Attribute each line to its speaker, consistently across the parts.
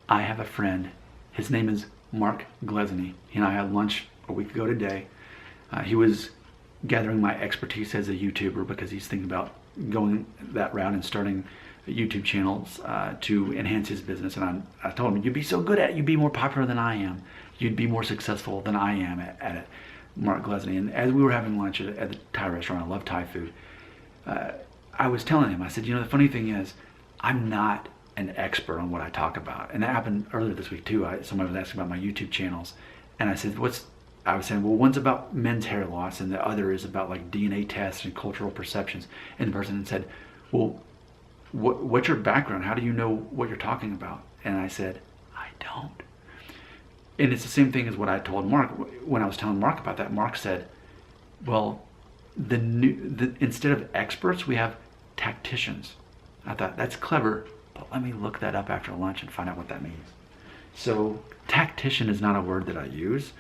Speaker 1: I have a friend, his name is Mark Glesney. He and I had lunch a week ago today. He was gathering my expertise as a YouTuber because he's thinking about going that route and starting YouTube channels to enhance his business. And I told him, you'd be so good at it, you'd be more popular than I am. You'd be more successful than I am at it, Mark Glesney. And as we were having lunch at the Thai restaurant, I love Thai food, I was telling him, I said, the funny thing is, I'm not an expert on what I talk about. And that happened earlier this week too. Somebody was asking about my YouTube channels. And I said, I was saying, well, one's about men's hair loss and the other is about like DNA tests and cultural perceptions. And the person said, well, what's your background? How do you know what you're talking about? And I said, I don't. And it's the same thing as what I told Mark. When I was telling Mark about that, Mark said, well, instead of experts, we have tacticians. I thought, that's clever, but let me look that up after lunch and find out what that means. So tactician is not a word that I use.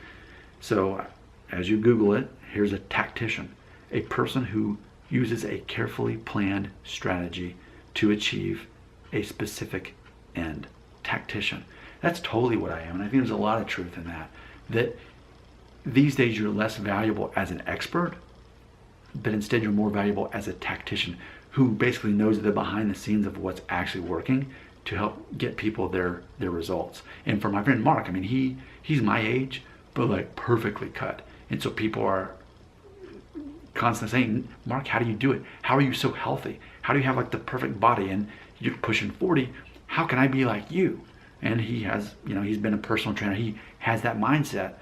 Speaker 1: So as you Google it, here's a tactician, a person who uses a carefully planned strategy to achieve a specific end. Tactician. That's totally what I am. And I think there's a lot of truth in that. That these days you're less valuable as an expert, but instead you're more valuable as a tactician who basically knows the behind the scenes of what's actually working to help get people their results. And for my friend Mark, I mean, he's my age, but like perfectly cut. And so people are constantly saying, Mark, how do you do it? How are you so healthy? How do you have like the perfect body? And you're pushing 40. How can I be like you? And he has, he's been a personal trainer. He has that mindset.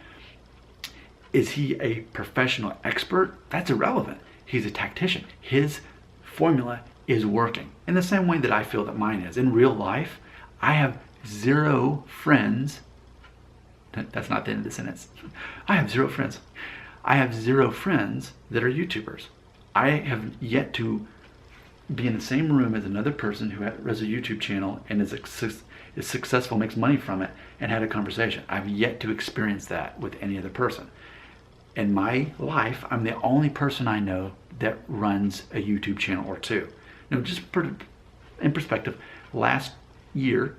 Speaker 1: Is he a professional expert? That's irrelevant. He's a tactician. His formula is working in the same way that I feel that mine is. In real life, I have 0 friends. That's not the end of the sentence. I have 0 friends. I have 0 friends that are YouTubers. I have yet to be in the same room as another person who has a YouTube channel and is successful, makes money from it, and had a conversation. I've yet to experience that with any other person. In my life, I'm the only person I know that runs a YouTube channel or 2. Just in perspective, last year,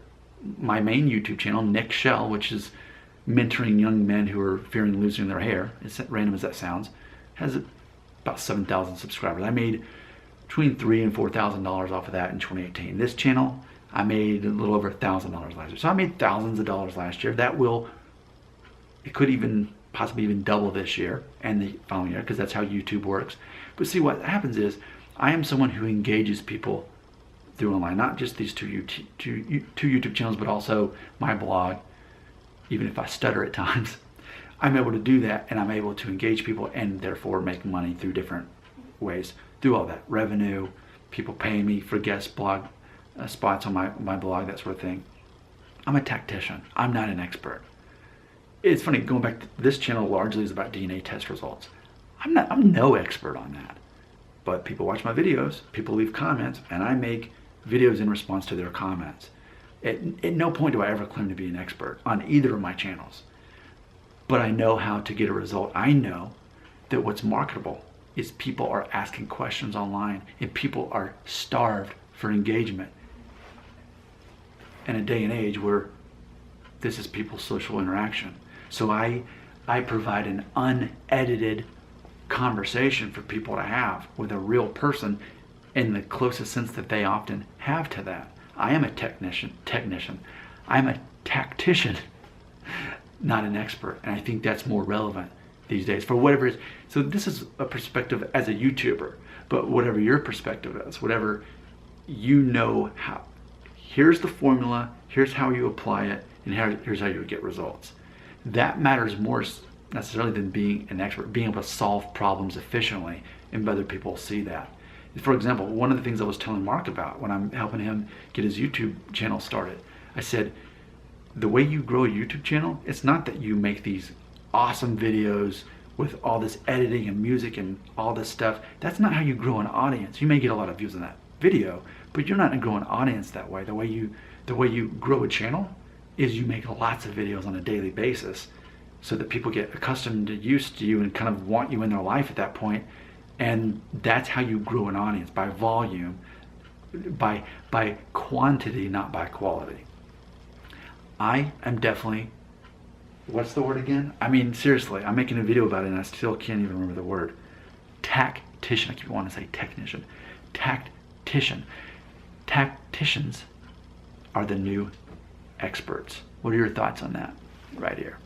Speaker 1: my main YouTube channel, Nick Shell, which is mentoring young men who are fearing losing their hair, as random as that sounds, has about 7,000 subscribers. I made between $3,000 and $4,000 off of that in 2018. This channel, I made a little over $1,000 last year. So I made thousands of dollars last year. It could even possibly even double this year and the following year, because that's how YouTube works. But see, what happens is I am someone who engages people through online, not just these two YouTube channels, but also my blog. Even if I stutter at times, I'm able to do that, and I'm able to engage people and therefore make money through different ways, through all that revenue, people paying me for guest blog spots on my blog, that sort of thing. I'm a tactician. I'm not an expert. It's funny, going back to this channel largely is about DNA test results. I'm no expert on that. But people watch my videos, people leave comments, and I make videos in response to their comments. At no point do I ever claim to be an expert on either of my channels. But I know how to get a result. I know that what's marketable is people are asking questions online and people are starved for engagement in a day and age where this is people's social interaction. So I provide an unedited conversation for people to have with a real person in the closest sense that they often have to that. I am a technician. I'm a tactician, not an expert. And I think that's more relevant these days for whatever it is. So this is a perspective as a YouTuber, but whatever your perspective is, whatever how, here's the formula, here's how you apply it, and here's how you get results. That matters more necessarily than being an expert, being able to solve problems efficiently, and other people see that. For example, one of the things I was telling Mark about when I'm helping him get his YouTube channel started, I said, the way you grow a YouTube channel, it's not that you make these awesome videos with all this editing and music and all this stuff. That's not how you grow an audience. You may get a lot of views on that video, but you're not gonna grow an audience that way. The way you grow a channel is you make lots of videos on a daily basis so that people get accustomed to, used to you, and kind of want you in their life at that point. And that's how you grow an audience, by volume, by quantity, not by quality. I am definitely, what's the word again? I mean, seriously, I'm making a video about it and I still can't even remember the word. Tactician. I keep wanting to say technician. Tactician. Tacticians are the new experts. What are your thoughts on that? Right here.